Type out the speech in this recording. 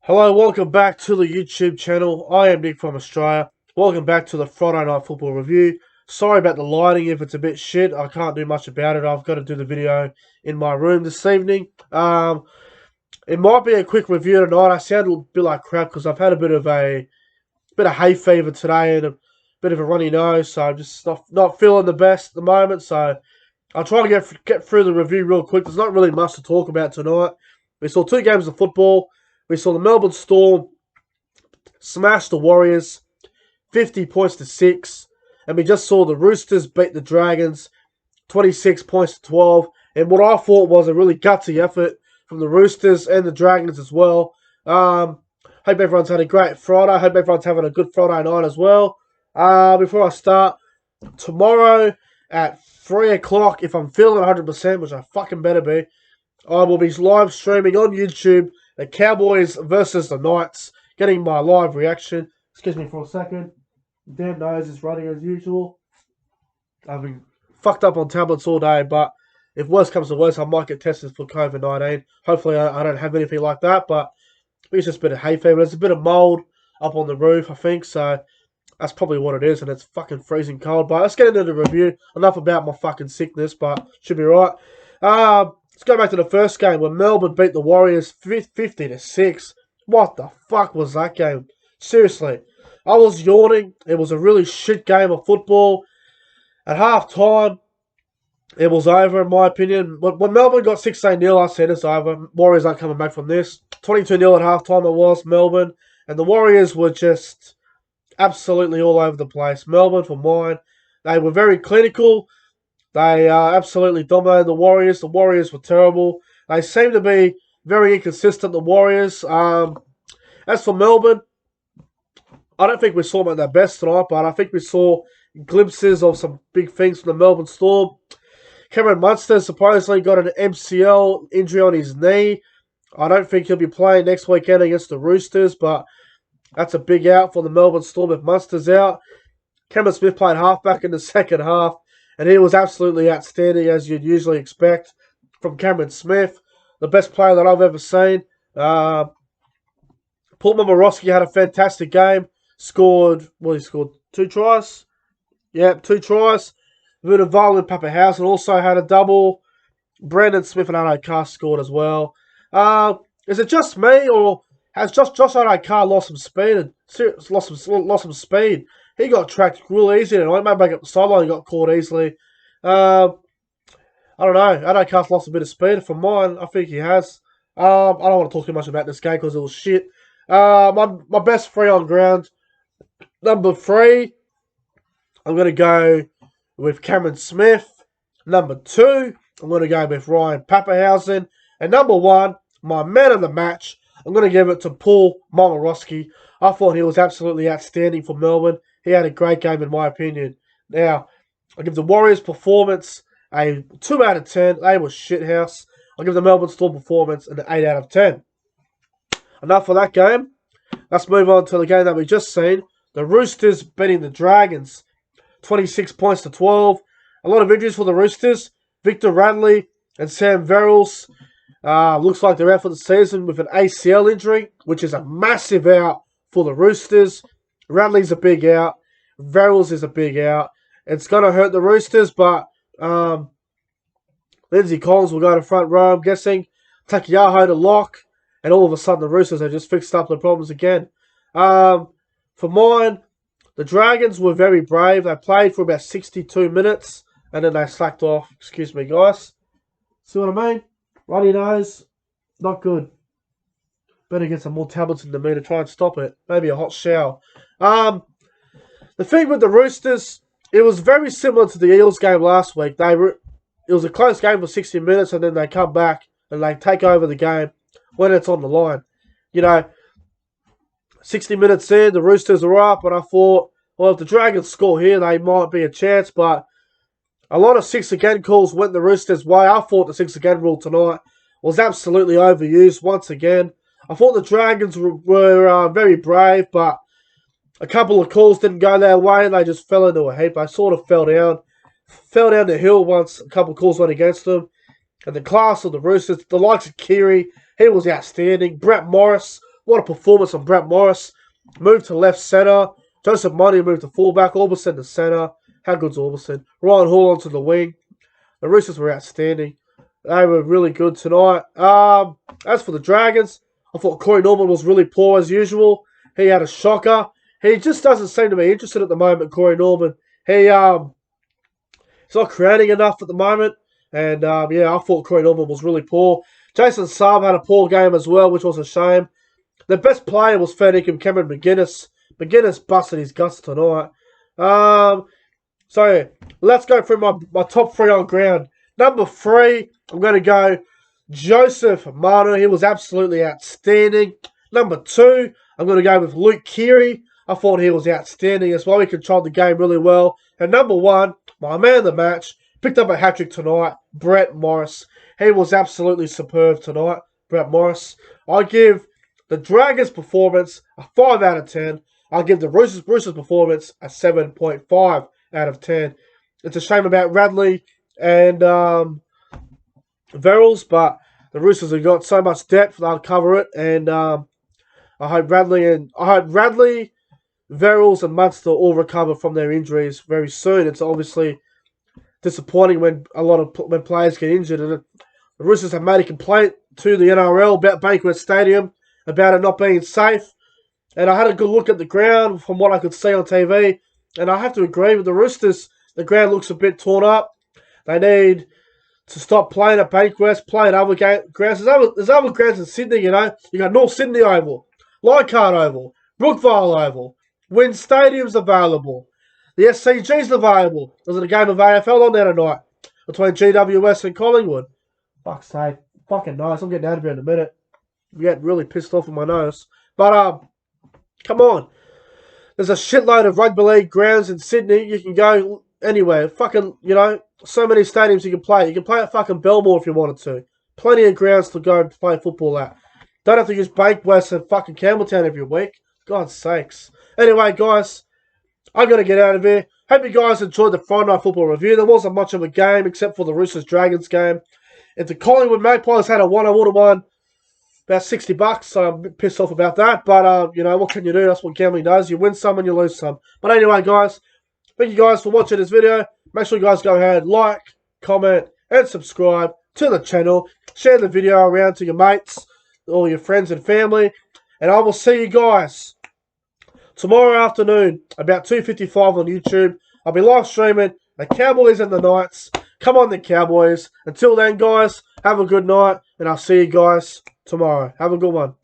Hello, welcome back to the YouTube channel. I am Nick from Australia. Welcome back to the Friday Night Football Review. Sorry about the lighting if it's a bit shit. I can't do much about it. I've got to do the video in my room this evening. It might be a quick review tonight. I sound a bit like crap because I've had a bit of hay fever today and a bit of a runny nose, so I'm just not feeling the best at the moment. So I'll try to get through the review real quick. There's not really much to talk about tonight. We saw two games of football. We saw the Melbourne Storm smash the Warriors 50 points to 6. And we just saw the Roosters beat the Dragons 26 points to 12. And what I thought was a really gutsy effort from the Roosters and the Dragons as well. Hope everyone's had a great Friday. Hope everyone's having a good Friday night as well. Before I start, tomorrow at 3 o'clock, if I'm feeling 100%, which I fucking better be, I will be live streaming on YouTube the Cowboys versus the Knights, getting my live reaction. Excuse me for a second. Damn nose is running as usual. I've been fucked up on tablets all day, but if worse comes to worse, I might get tested for COVID-19. Hopefully I don't have anything like that, but it's just a bit of hay fever. There's a bit of mold up on the roof, I think, so that's probably what it is, and it's fucking freezing cold. But let's get into the review. Enough about my fucking sickness, but should be right. Let's go back to the first game where Melbourne beat the Warriors 50 to 6. What the fuck was that game? Seriously, I was yawning. It was a really shit game of football. At half time, it was over in my opinion. When Melbourne got 16-0, I said it's over. Warriors aren't coming back from this. 22-0 at half time it was, Melbourne. And the Warriors were just absolutely all over the place. Melbourne, for mine, they were very clinical. They absolutely dominated the Warriors. The Warriors were terrible. They seem to be very inconsistent, the Warriors. As for Melbourne, I don't think we saw them at their best tonight, but I think we saw glimpses of some big things from the Melbourne Storm. Cameron Munster supposedly got an MCL injury on his knee. I don't think he'll be playing next weekend against the Roosters, but that's a big out for the Melbourne Storm if Munster's out. Cameron Smith played halfback in the second half, and he was absolutely outstanding, as you'd usually expect from Cameron Smith. The best player that I've ever seen. Paul Momirovski had a fantastic game. He scored 2 tries? Yep, 2 tries. Vunivalu and Pappenhausen also had a double. Brandon Smith and Addo-Carr scored as well. Is it just me, or has Josh Addo-Carr lost some speed? Lost some speed. He got tracked real easy tonight. Maybe back up the sideline, he got caught easily. I don't know. Addo-Carr's lost a bit of speed. For mine, I think he has. I don't want to talk too much about this game because it was shit. My best 3 on ground. Number 3, I'm going to go with Cameron Smith. Number 2, I'm going to go with Ryan Pappenhausen. And number 1, my man of the match, I'm going to give it to Paul Momirovski. I thought he was absolutely outstanding for Melbourne. He had a great game in my opinion. Now, I give the Warriors' performance a 2 out of 10. They were shithouse. I'll give the Melbourne Storm performance an 8 out of 10. Enough for that game. Let's move on to the game that we just seen. The Roosters beating the Dragons 26 points to 12. A lot of injuries for the Roosters. Victor Radley and Sam Verrills looks like they're out for the season with an ACL injury, which is a massive out for the Roosters. Radley's a big out. Verrills is a big out. It's going to hurt the Roosters, but Lindsay Collins will go to front row, I'm guessing. Takiaho to lock. And all of a sudden, the Roosters have just fixed up the problems again. For mine, the Dragons were very brave. They played for about 62 minutes, and then they slacked off. Excuse me, guys. See what I mean? Runny nose, not good. Better get some more tablets into me to try and stop it. Maybe a hot shower. The thing with the Roosters, it was very similar to the Eels game last week. It was a close game for 60 minutes, and then they come back and they take over the game when it's on the line. 60 minutes in, the Roosters are up, and I thought, well, if the Dragons score here, they might be a chance, but a lot of 6 again calls went the Roosters' way. I thought the 6 again rule tonight was absolutely overused once again. I thought the Dragons were very brave, but a couple of calls didn't go their way, and they just fell into a heap. They sort of fell down the hill once a couple of calls went against them. And the class of the Roosters, the likes of Keary, he was outstanding. Brett Morris What a performance on Brett Morris. Moved to left centre. Joseph Money moved to fullback. Orbison to centre. How good's Orbison? Ryan Hall onto the wing. The Roosters were outstanding. They were really good tonight. As for the Dragons, I thought Corey Norman was really poor as usual. He had a shocker. He just doesn't seem to be interested at the moment, Corey Norman. He's not creating enough at the moment. And, yeah, I thought Corey Norman was really poor. Jason Saab had a poor game as well, which was a shame. The best player was fair dinkum Cameron McGuinness. McGuinness busted his guts tonight. So, let's go through my top 3 on ground. Number 3, I'm going to go Joseph Manu. He was absolutely outstanding. Number 2, I'm going to go with Luke Keary. I thought he was outstanding as well. He controlled the game really well. And number 1, my man of the match, picked up a hat-trick tonight, Brett Morris. He was absolutely superb tonight, Brett Morris. I give the Dragons' performance a 5 out of 10. I'll give the Roosters' performance a 7.5 out of 10. It's a shame about Radley and Verrills, but the Roosters have got so much depth, they'll cover it. And I hope Radley, Verrills and Munster all recover from their injuries very soon. It's obviously disappointing when when players get injured, and the Roosters have made a complaint to the NRL about Bankwest Stadium, about it not being safe. And I had a good look at the ground from what I could see on TV, and I have to agree with the Roosters. The ground looks a bit torn up. They need to stop playing at Bankwest, play at other grounds. There's other grounds in Sydney, you know. You got North Sydney Oval, Leichhardt Oval, Brookvale Oval. WIN Stadium's available. The SCG's available. There's a game of AFL on there tonight between GWS and Collingwood. Fuck's sake. Fucking nice. I'm getting out of here in a minute. I'm getting really pissed off with my nose. But, come on. There's a shitload of rugby league grounds in Sydney. You can go anywhere. Fucking, you know, so many stadiums you can play. You can play at fucking Belmore if you wanted to. Plenty of grounds to go and play football at. Don't have to use Bankwest and fucking Campbelltown every week. God's sakes. Anyway, guys, I'm going to get out of here. Hope you guys enjoyed the Friday Night Football review. There wasn't much of a game except for the Roosters-Dragons game. If the Collingwood Magpies had a one, I would have won about $60, so I'm a bit pissed off about that. But, you know, what can you do? That's what gambling does. You win some and you lose some. But anyway, guys, thank you guys for watching this video. Make sure you guys go ahead, like, comment, and subscribe to the channel. Share the video around to your mates, all your friends and family. And I will see you guys tomorrow afternoon, about 2:55 on YouTube. I'll be live streaming the Cowboys and the Knights. Come on, the Cowboys. Until then, guys, have a good night, and I'll see you guys tomorrow. Have a good one.